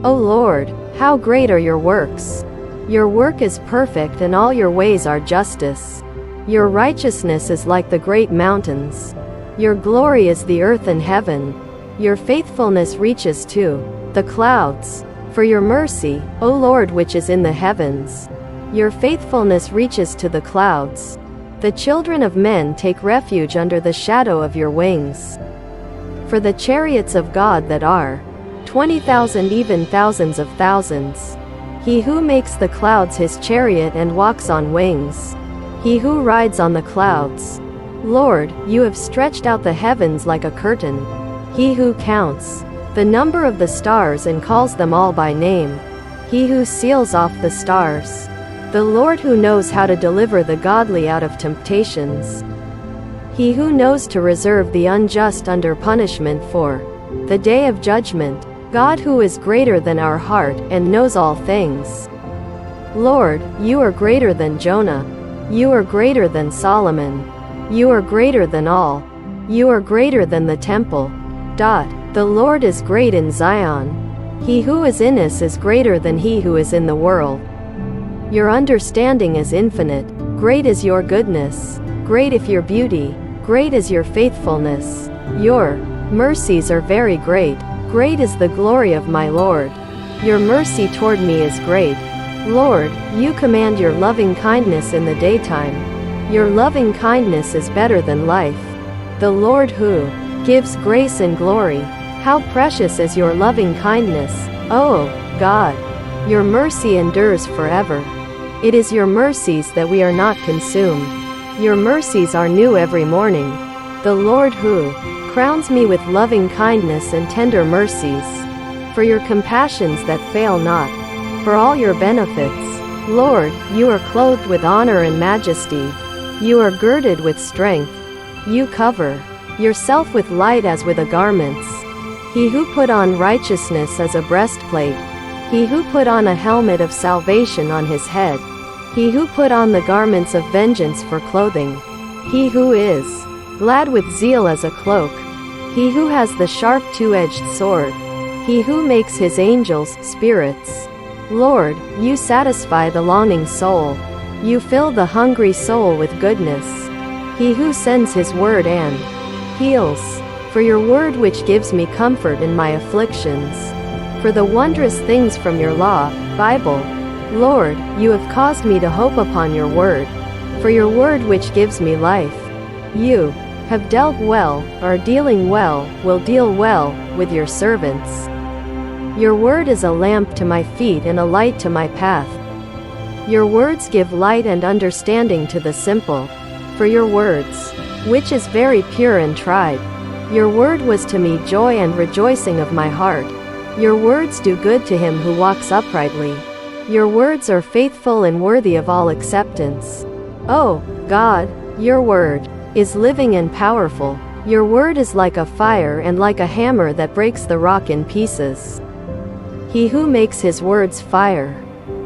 O Lord, how great are your works! Your work is perfect and all your ways are justice. Your righteousness is like the great mountains. Your glory is the earth and heaven. Your faithfulness reaches to the clouds. For your mercy, O Lord, which is in the heavens. Your faithfulness reaches to the clouds. The children of men take refuge under the shadow of your wings. For the chariots of God that are 20,000, even thousands of thousands. He who makes the clouds his chariot and walks on wings. He who rides on the clouds. Lord, you have stretched out the heavens like a curtain. He who counts the number of the stars and calls them all by name. He who seals off the stars. The Lord who knows how to deliver the godly out of temptations. He who knows to reserve the unjust under punishment for the day of judgment. God who is greater than our heart and knows all things. Lord, you are greater than Jonah. You are greater than Solomon. You are greater than all. You are greater than the temple. The Lord is great in Zion. He who is in us is greater than he who is in the world. Your understanding is infinite. Great is your goodness. Great is your beauty. Great is your faithfulness. Your mercies are very great. Great is the glory of my Lord. Your mercy toward me is great. Lord, you command your loving kindness in the daytime. Your loving kindness is better than life. The Lord who gives grace and glory. How precious is your loving kindness, O God. Your mercy endures forever. It is your mercies that we are not consumed. Your mercies are new every morning. The Lord who crowns me with loving kindness and tender mercies. For your compassions that fail not. For all your benefits. Lord, you are clothed with honor and majesty. You are girded with strength. You cover yourself with light as with a garments. He who put on righteousness as a breastplate. He who put on a helmet of salvation on his head. He who put on the garments of vengeance for clothing. He who is glad with zeal as a cloak. He who has the sharp two-edged sword. He who makes his angels spirits. Lord, you satisfy the longing soul. You fill the hungry soul with goodness. He who sends his word and heals. For your word which gives me comfort in my afflictions. For the wondrous things from your law, Bible. Lord, you have caused me to hope upon your word. For your word which gives me life. You have dealt well, are dealing well, will deal well, with your servants. Your word is a lamp to my feet and a light to my path. Your words give light and understanding to the simple. For your words, which is very pure and tried. Your word was to me joy and rejoicing of my heart. Your words do good to him who walks uprightly. Your words are faithful and worthy of all acceptance. O God, your word is living and powerful. Your word is like a fire and like a hammer that breaks the rock in pieces. He who makes his words fire.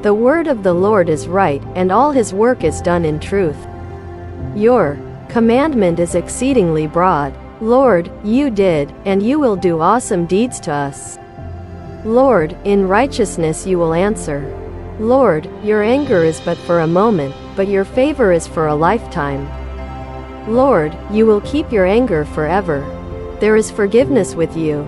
The word of the Lord is right, and all his work is done in truth. Your commandment is exceedingly broad. Lord, you did, and you will do awesome deeds to us. Lord, in righteousness you will answer. Lord, your anger is but for a moment, but your favor is for a lifetime. Lord, you will keep your anger forever. There is forgiveness with you.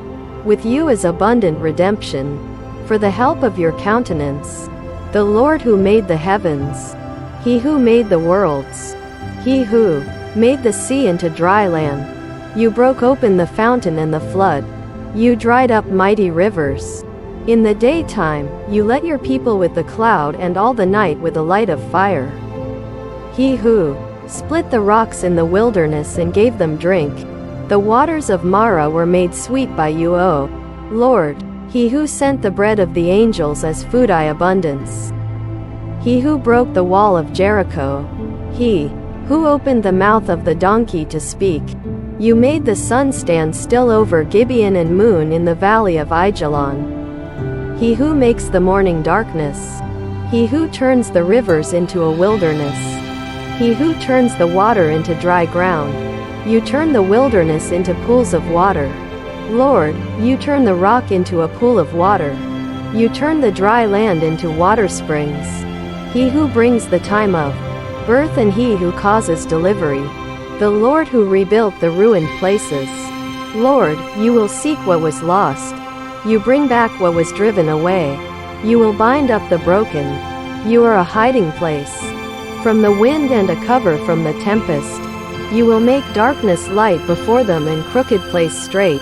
With you is abundant redemption. For the help of your countenance. The Lord who made the heavens. He who made the worlds. He who made the sea into dry land. You broke open the fountain and the flood. You dried up mighty rivers. In the daytime, you let your people with the cloud and all the night with a light of fire. He who split the rocks in the wilderness and gave them drink. The waters of Mara were made sweet by you, O Lord. He who sent the bread of the angels as food abundance. He who broke the wall of Jericho. He who opened the mouth of the donkey to speak. You made the sun stand still over Gibeon and moon in the valley of Ajalon. He who makes the morning darkness. He who turns the rivers into a wilderness. He who turns the water into dry ground. You turn the wilderness into pools of water. Lord, you turn the rock into a pool of water. You turn the dry land into water springs. He who brings the time of birth and he who causes delivery. The Lord who rebuilt the ruined places. Lord, you will seek what was lost. You bring back what was driven away. You will bind up the broken. You are a hiding place from the wind and a cover from the tempest. You will make darkness light before them and crooked place straight.